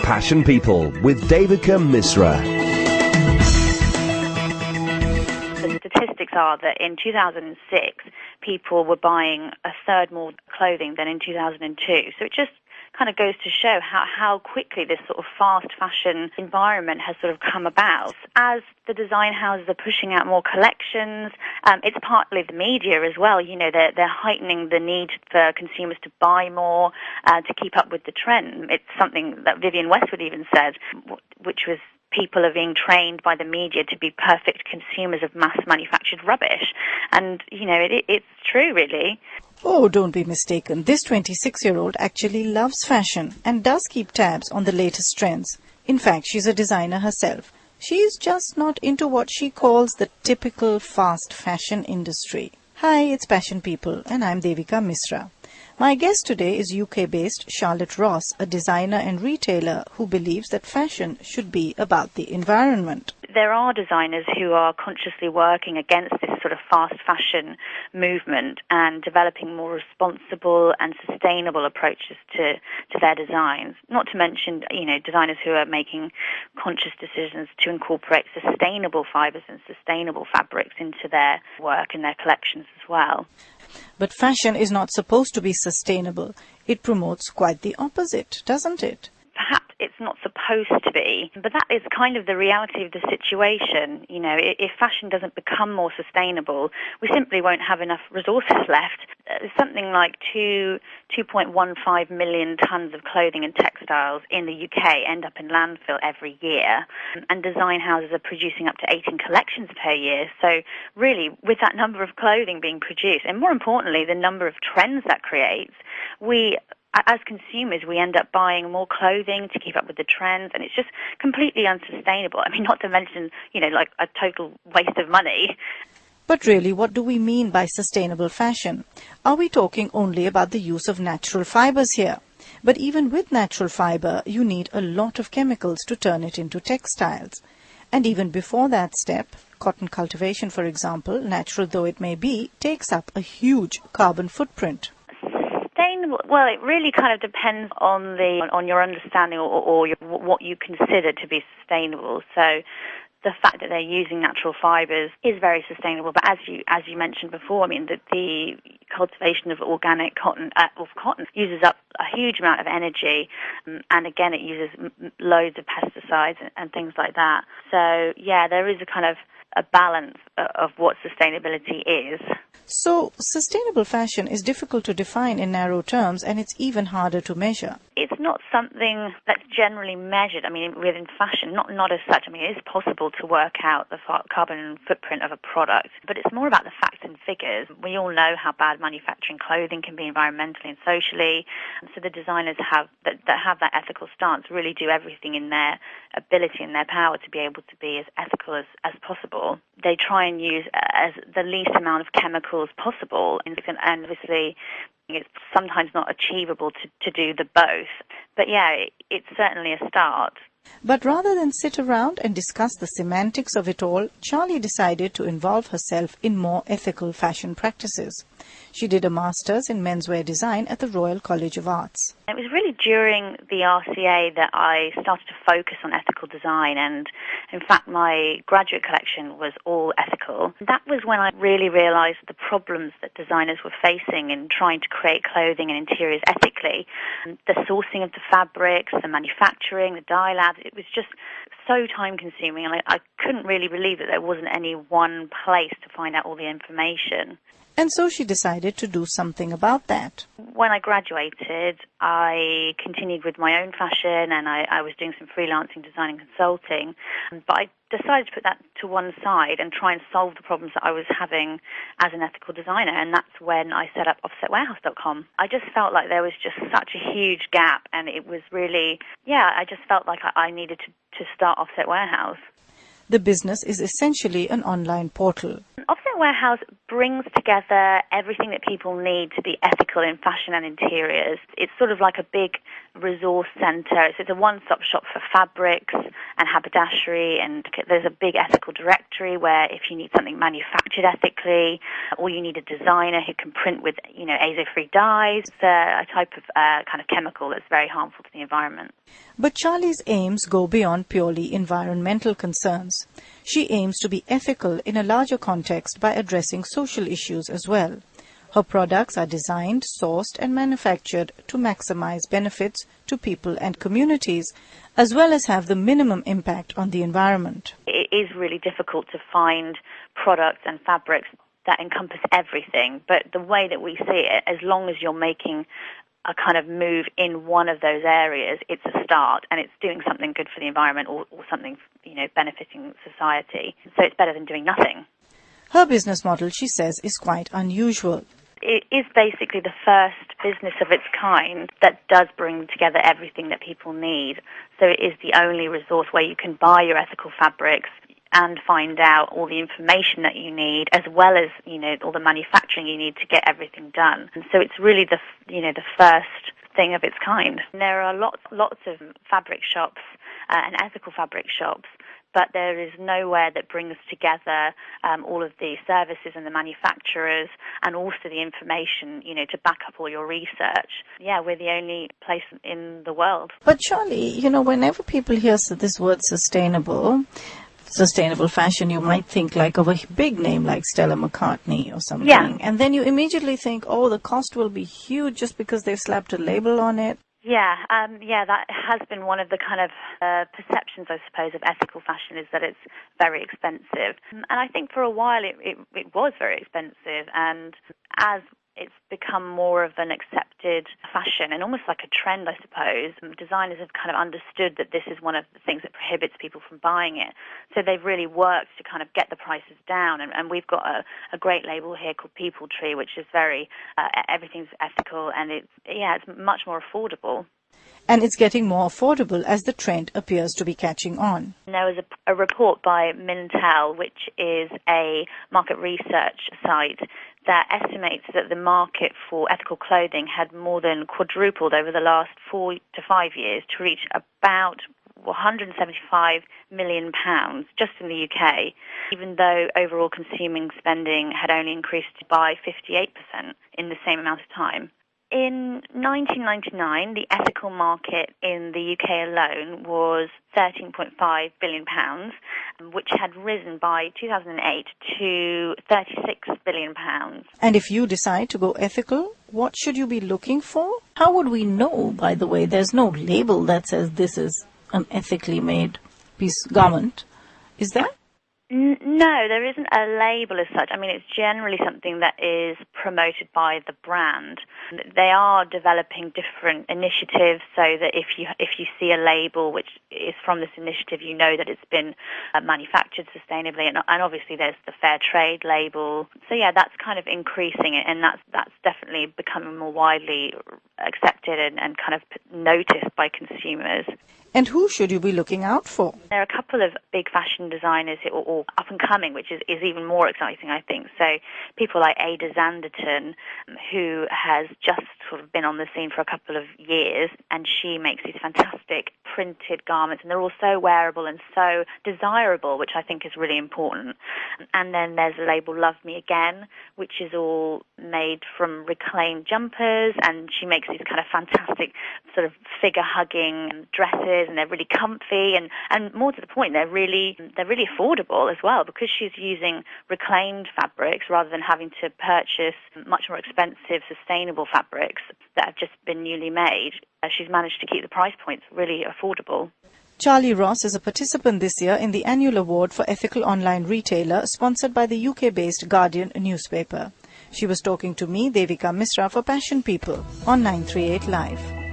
Passion People with Devika Misra. The statistics are that in 2006, people were buying a third more clothing than in 2002. So it just kind of goes to show how quickly this sort of fast fashion environment has sort of come about. As the design houses are pushing out more collections, it's partly the media as well. You know, they're heightening the need for consumers to buy more, to keep up with the trend. It's something that Vivienne Westwood even said, which was people are being trained by the media to be perfect consumers of mass-manufactured rubbish. And, you know, it's true, really. Oh, don't be mistaken. This 26-year-old actually loves fashion and does keep tabs on the latest trends. In fact, she's a designer herself. She's just not into what she calls the typical fast fashion industry. Hi, it's Passion People, and I'm Devika Misra. My guest today is UK-based Charlotte Ross, a designer and retailer who believes that fashion should be about the environment. There are designers who are consciously working against this sort of fast fashion movement and developing more responsible and sustainable approaches to their designs. Not to mention, you know, designers who are making conscious decisions to incorporate sustainable fibres and sustainable fabrics into their work and their collections as well. But fashion is not supposed to be sustainable. It promotes quite the opposite, doesn't it? Perhaps it's not supposed to be, but that is kind of the reality of the situation. You know, if fashion doesn't become more sustainable, we simply won't have enough resources left. Something like 2.15 million tons of clothing and textiles in the UK end up in landfill every year, and design houses are producing up to 18 collections per year. So really, with that number of clothing being produced, and more importantly, the number of trends that creates, as consumers, we end up buying more clothing to keep up with the trends, and it's just completely unsustainable. I mean, not to mention, you know, like a total waste of money. But really, what do we mean by sustainable fashion? Are we talking only about the use of natural fibers here? But even with natural fiber, you need a lot of chemicals to turn it into textiles. And even before that step, cotton cultivation, for example, natural though it may be, takes up a huge carbon footprint. Well, it really kind of depends on your understanding or what you consider to be sustainable. So the fact that they're using natural fibres is very sustainable. But as you mentioned before, I mean, the cultivation of organic cotton uses up a huge amount of energy, and again, it uses loads of pesticides and things like that. So yeah, there is a kind of a balance of what sustainability is. So, sustainable fashion is difficult to define in narrow terms, and it's even harder to measure. It's not something that's generally measured. I mean, within fashion, not as such. I mean, it is possible to work out the carbon footprint of a product, but it's more about the facts and figures. We all know how bad manufacturing clothing can be environmentally and socially, and so the designers that have that ethical stance really do everything in their ability and their power to be able to be as ethical as possible. They try and use as the least amount of chemicals possible, and obviously it's sometimes not achievable to do the both. But yeah, it's certainly a start. But rather than sit around and discuss the semantics of it all, Charlie decided to involve herself in more ethical fashion practices. She did a master's in menswear design at the Royal College of Arts. It was really during the RCA that I started to focus on ethical design, and in fact my graduate collection was all ethical. That was when I really realised the problems that designers were facing in trying to create clothing and interiors ethically. The sourcing of the fabrics, the manufacturing, the dye labs, it was just so time-consuming, and I couldn't really believe that there wasn't any one place to find out all the information. And so she decided to do something about that. When I graduated, I continued with my own fashion, and I was doing some freelancing, design and consulting. But I decided to put that to one side and try and solve the problems that I was having as an ethical designer, and that's when I set up offsetwarehouse.com. I just felt like there was just such a huge gap, and it was really, I just felt like I needed to start Offset Warehouse. The business is essentially an online portal. Offset Warehouse brings together everything that people need to be ethical in fashion and interiors. It's sort of like a big resource centre. So it's a one-stop shop for fabrics and haberdashery, and there's a big ethical directory where if you need something manufactured ethically, or you need a designer who can print with, azo-free dyes, it's a type of kind of chemical that's very harmful to the environment. But Charlie's aims go beyond purely environmental concerns. She aims to be ethical in a larger context by addressing social issues as well. Her products are designed, sourced and manufactured to maximize benefits to people and communities, as well as have the minimum impact on the environment. It is really difficult to find products and fabrics that encompass everything, but the way that we see it, as long as you're making a kind of move in one of those areas, it's a start, and it's doing something good for the environment or something, benefiting society. So it's better than doing nothing. Her business model, she says, is quite unusual. It is basically the first business of its kind that does bring together everything that people need. So it is the only resource where you can buy your ethical fabrics and find out all the information that you need, as well as, all the manufacturing you need to get everything done. And so it's really the first thing of its kind. There are lots of fabric shops and ethical fabric shops, but there is nowhere that brings together all of the services and the manufacturers and also the information, to back up all your research. Yeah, we're the only place in the world. But Charlie, whenever people hear this word sustainable fashion, you might think like of a big name like Stella McCartney or something. Yeah. And then you immediately think, the cost will be huge just because they've slapped a label on it. Yeah, that has been one of the kind of perceptions, I suppose, of ethical fashion, is that it's very expensive. And I think for a while it was very expensive, and as it's become more of an accepted fashion and almost like a trend, I suppose, designers have kind of understood that this is one of the things that prohibits people from buying it. So they've really worked to kind of get the prices down, and we've got a great label here called People Tree, which is very, everything's ethical, and it's much more affordable. And it's getting more affordable as the trend appears to be catching on. There was a report by Mintel, which is a market research site, that estimates that the market for ethical clothing had more than quadrupled over the last 4 to 5 years to reach about £175 million just in the UK, even though overall consuming spending had only increased by 58% in the same amount of time. In 1999, the ethical market in the UK alone was £13.5 billion, which had risen by 2008 to £36 billion. And if you decide to go ethical, what should you be looking for? How would we know, by the way? There's no label that says this is an ethically made garment. Is there? No, there isn't a label as such. I mean, it's generally something that is promoted by the brand. They are developing different initiatives so that if you see a label which is from this initiative, you know that it's been manufactured sustainably, and obviously there's the fair trade label. So yeah, that's kind of increasing it, and that's definitely becoming more widely accepted and kind of noticed by consumers. And who should you be looking out for? There are a couple of big fashion designers or up and coming, which is even more exciting, I think. So people like Ada Zanderton, who has just sort of been on the scene for a couple of years, and she makes these fantastic printed garments, and they're all so wearable and so desirable, which I think is really important. And then there's the label Love Me Again, which is all made from reclaimed jumpers, and she makes these kind of fantastic sort of figure-hugging dresses, and they're really comfy, and more to the point, they're really affordable as well, because she's using reclaimed fabrics rather than having to purchase much more expensive sustainable fabrics that have just been newly made. She's managed to keep the price points really affordable. Charlie Ross is a participant this year in the annual award for ethical online retailer sponsored by the UK-based Guardian newspaper. She was talking to me, Devika Misra, for Passion People on 938 Live.